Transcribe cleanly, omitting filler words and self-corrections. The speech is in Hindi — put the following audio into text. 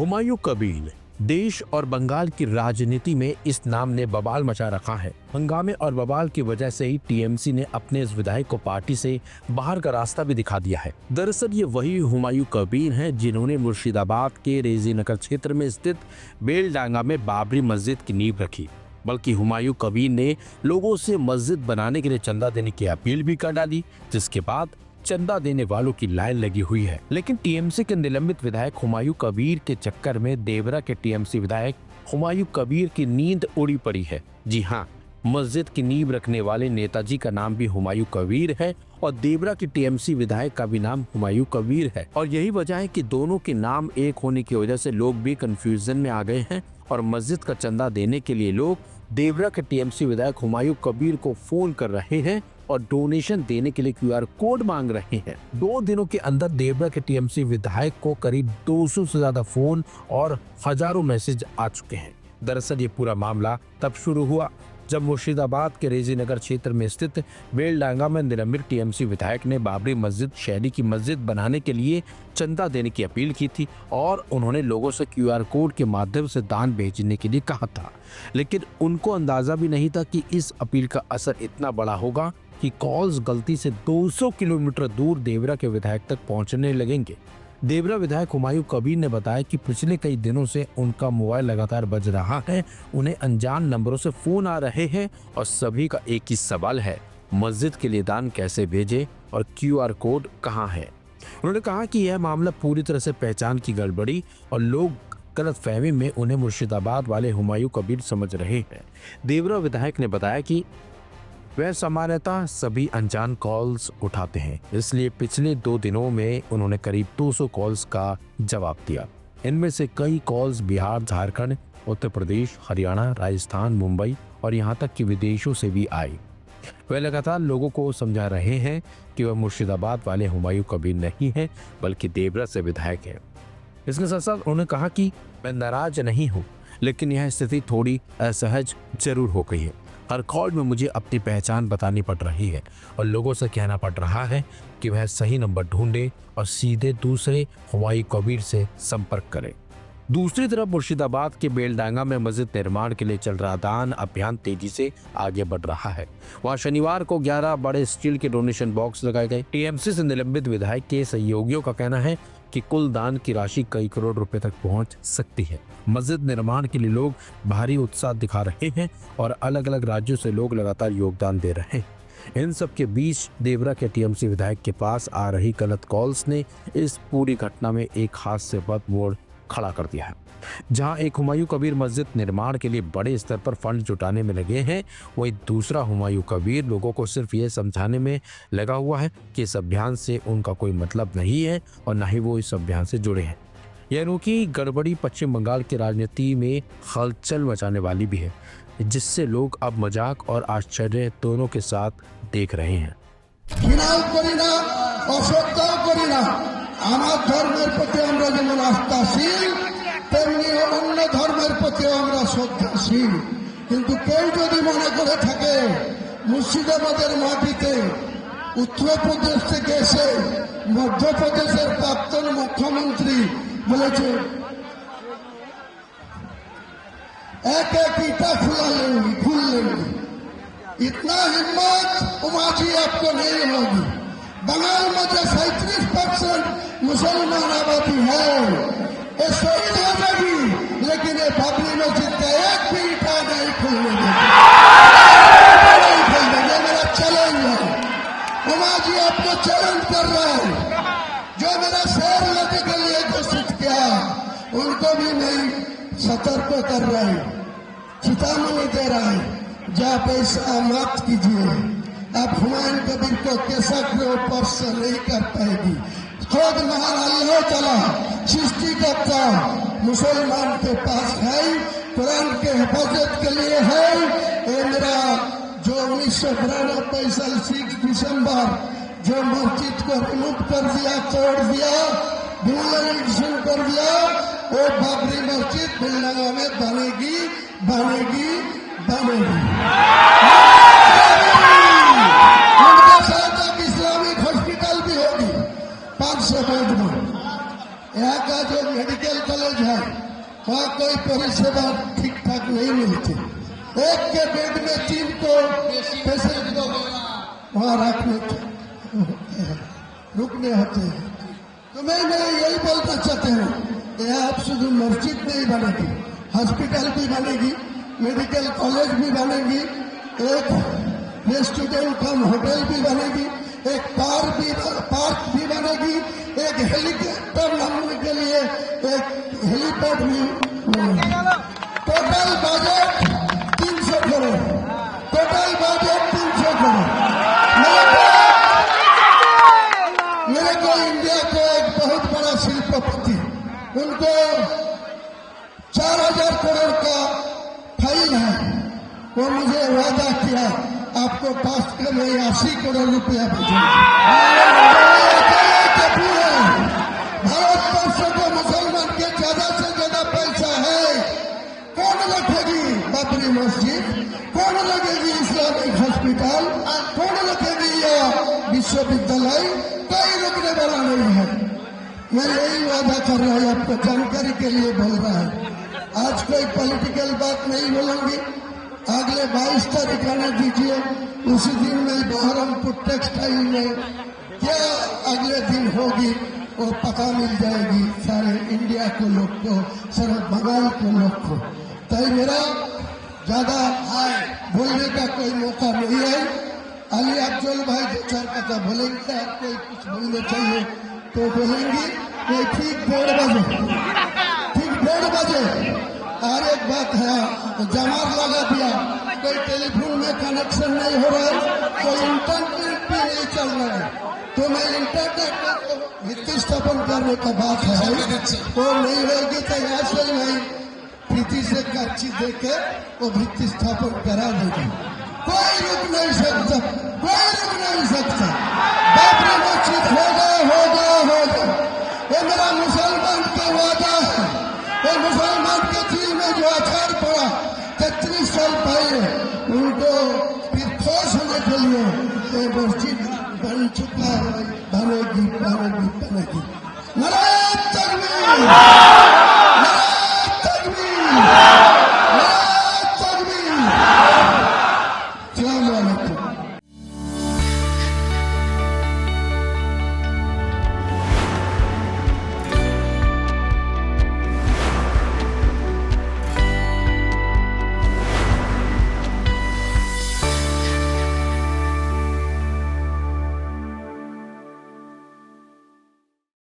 हुमायूं कबीर। देश और बंगाल की राजनीति में इस नाम ने बवाल मचा रखा है। हंगामे और बवाल की वजह से ही टीएमसी ने अपने इस विधायक को पार्टी से बाहर का रास्ता भी दिखा दिया है। दरअसल ये वही हुमायूं कबीर हैं जिन्होंने मुर्शिदाबाद के रेजीनगर क्षेत्र में स्थित बेलडांगा में बाबरी मस्जिद की नींव रखी। बल्कि हुमायूं कबीर ने लोगों से मस्जिद बनाने के लिए चंदा देने की अपील भी कर डाली, जिसके बाद चंदा देने वालों की लाइन लगी हुई है। लेकिन टीएमसी के निलंबित विधायक हुमायूं कबीर के चक्कर में देवरा के टीएमसी विधायक हुमायूं कबीर की नींद उड़ी पड़ी है। जी हाँ, मस्जिद की नींव रखने वाले नेताजी का नाम भी हुमायूं कबीर है और देवरा के टीएमसी विधायक का भी नाम हुमायूं कबीर है। और यही वजह है कि दोनों के नाम एक होने की वजह से लोग भी कंफ्यूजन में आ गए हैं और मस्जिद का चंदा देने के लिए लोग देवरा के टीएमसी विधायक हुमायूं कबीर को फोन कर रहे हैं और डोनेशन देने के लिए क्यूआर कोड मांग रहे हैं। 2 दिनों के अंदर देवरा के टीएमसी विधायक को करीब 200 से ज्यादा फोन और हजारों मैसेज आ चुके हैं। दरअसल ये पूरा मामला तब शुरू हुआ जब मुर्शिदाबाद के रेजीनगर क्षेत्र में स्थित बेलडांगा में निलंबित टीएमसी विधायक ने बाबरी मस्जिद शहरी की मस्जिद बनाने के लिए चंदा देने की अपील की थी और उन्होंने लोगों से क्यूआर कोड के माध्यम से दान भेजने के लिए कहा था। लेकिन उनको अंदाजा भी नहीं था कि इस अपील का असर इतना बड़ा होगा कि कॉल्स गलती से 200 किलोमीटर दूर देवरा के विधायक तक पहुंचने लगेंगे। देवरा विधायक हुमायूं कबीर ने बताया कि पिछले कई दिनों से उनका मोबाइल लगातार बज रहा है, उन्हें अनजान नंबरों से फोन आ रहे हैं और सभी का एक ही सवाल है, मस्जिद के लिए दान कैसे भेजें और क्यूआर कोड कहां है। उन्होंने कहा कि यह मामला पूरी तरह से पहचान की गड़बड़ी और लोग गलतफहमी में उन्हें मुर्शिदाबाद वाले हुमायूं कबीर समझ रहे हैं। देवरा विधायक ने बताया कि वह सामान्यतः सभी अनजान कॉल्स उठाते हैं, इसलिए पिछले 2 दिनों में उन्होंने करीब 200 कॉल्स का जवाब दिया। इनमें से कई कॉल्स बिहार, झारखंड, उत्तर प्रदेश, हरियाणा, राजस्थान, मुंबई और यहाँ तक कि विदेशों से भी आई। वह लगातार लोगों को समझा रहे हैं कि वह मुर्शिदाबाद वाले हुमायूं कबीर नहीं है बल्कि देवरा से विधायक है। इसके साथ साथ उन्होंने कहा कि मैं नाराज नहीं हूँ, लेकिन यह स्थिति थोड़ी असहज जरूर हो गई है। हर कॉल में मुझे अपनी पहचान बतानी पड़ रही है और लोगों से कहना पड़ रहा है कि वह सही नंबर ढूंढे और सीधे दूसरे हुमायूं कबीर से संपर्क करें। दूसरी तरफ मुर्शिदाबाद के बेलडांगा में मस्जिद निर्माण के लिए चल रहा दान अभियान तेजी से आगे बढ़ रहा है। वहां शनिवार को 11 बड़े स्टील के डोनेशन बॉक्स लगाए गए। टीएमसी से निलंबित विधायक के सहयोगियों का कहना है कि कुल दान की राशि कई करोड़ रुपए तक पहुंच सकती है। मस्जिद निर्माण के लिए लोग भारी उत्साह दिखा रहे हैं और अलग अलग राज्यों से लोग लगातार योगदान दे रहे हैं। इन सब के बीच देवरा के टीएमसी विधायक के पास आ रही गलत कॉल्स ने इस पूरी घटना में एक हास्यास्पद मोड़ खड़ा कर दिया है। जहां एक हुमायूं कबीर मस्जिद निर्माण के लिए बड़े स्तर पर फंड जुटाने में लगे हैं, वहीं दूसरा हुमायूं कबीर लोगों को सिर्फ ये समझाने में लगा हुआ है कि इस अभियान से उनका कोई मतलब नहीं है और न ही वो इस अभियान से जुड़े हैं। यह अनोखी गड़बड़ी पश्चिम बंगाल की राजनीति में हलचल मचाने वाली भी है, जिससे लोग अब मजाक और आश्चर्य दोनों के साथ देख रहे हैं। আমার ধর্মের প্রতি আমরা যেমন আস্থাশীল তেমনি অন্য ধর্মের প্রতি আমরা শ্রদ্ধাশীল। কিন্তু কেউ যদি মনে করে থাকে মুর্শিদাবাদের মাটিতে উত্তরপ্রদেশ থেকে এসে মধ্যপ্রদেশের প্রাক্তন মুখ্যমন্ত্রী বলেছে এক এক ইটা খুল लेंगे, इतना हिम्मत उमाजी आपको नहीं होगी। बंगाल में जो 37% मुसलमान आबादी है, ये सही हो जाएगी, लेकिन ये बाबरी मस्जिद का एक भी ईटा नहीं खुलने देंगे। मेरा चैलेंज है, उमाजी आपको चैलेंज कर रहा है। जो मेरा शेर नदी के लिए घोषित किया उनको भी नहीं सतर्क कर रहे हैं, चेतावनी दे रहा है, जा पैसा मत कीजिए। अब हुमायूं कबीर को कैसा के ऊपर से नहीं कर पाएगी। खुद महान अल्लाह ताला सृष्टिकर्ता मुसलमान के पास है, कुरान के हिफाजत के लिए है। ये मेरा जो 1992 साल 6 दिसंबर जो मस्जिद को रिमूव कर दिया, तोड़ दिया, डिमोलिशन कर दिया, वो बाबरी मस्जिद बेलडांगा में बनेगी बनेगी बनेगी। उनके साथ एक इस्लामिक हॉस्पिटल भी होगी 500 बेड में। यहाँ का जो मेडिकल कॉलेज है वहाँ कोई परिसेवा ठीक ठाक नहीं मिलती। एक के बेड में 3 को पेशेंट को वहाँ रुकने होते हैं। तो मैं यही बोलना चाहता हूँ, यहाँ आप शुद्ध मस्जिद नहीं बनेगी, हॉस्पिटल भी बनेगी, मेडिकल कॉलेज भी बनेगी, एक रेस्टोरेंट कम होटल भी बनेगी, एक पार्क भी बनेगी, एक हेलीकॉप्टर लाने के लिए एक हेलीपैड भी बनेगा। Total budget 300 crore, total budget 300 crore. मेरे को इंडिया के एक बहुत बड़ा शिल्पपति, उनको 4000 करोड़ का फाइल है, वो मुझे वादा किया आपको पास कर मैं 80 करोड़ रुपया भेजूंगा। भारतवर्ष को मुसलमान के ज्यादा से ज्यादा पैसा है, कौन रखेगी बाबरी मस्जिद, कौन लगेगी इस्लामिक हॉस्पिटल, कौन रखेगी या विश्वविद्यालय, कोई रुकने वाला नहीं है। मैं यही वादा कर रहा हूँ, आपको जानकारी के लिए बोल रहा है। आज कोई पॉलिटिकल बात नहीं बोलूंगी, अगले 22 तारीख आने दीजिए, उसी दिन में बहरमपुर टेक्सटाइल में क्या अगले दिन होगी वो पता मिल जाएगी सारे इंडिया के लोग को, सारे बंगाल के लोग को। तो मेरा ज्यादा बोलने का कोई मौका नहीं है। अली अफजल भाई 2-4 कथा बोलेंगे, आपको कुछ बोलना चाहिए तो बोलेंगे। मैं ठीक 1:30 बजे और एक बात है, जमार लगा दिया, कोई टेलीफोन में कनेक्शन नहीं हो रहा है, कोई इंटरनेट भी नहीं चल रहा है, तो मैं इंटरनेट में भित्ति स्थापन करने का बात है, वो नहीं होगी तो यहाँ से नहीं प्रीति से काची देके वो भित्ति स्थापन करा देगी। कोई रुक नहीं सकता, कोई रुक नहीं सकता। बाबरी मस्जिद होगा। ये मेरा मुसलमान का वादा है। ये मुसलमान के दिल में जो आचार पड़ा 33 साल पहले, उनको फिर खोश होने के लिए ये मस्जिद बन चुका है, बनेगी। नारे तकबीर, नारे तकबीर।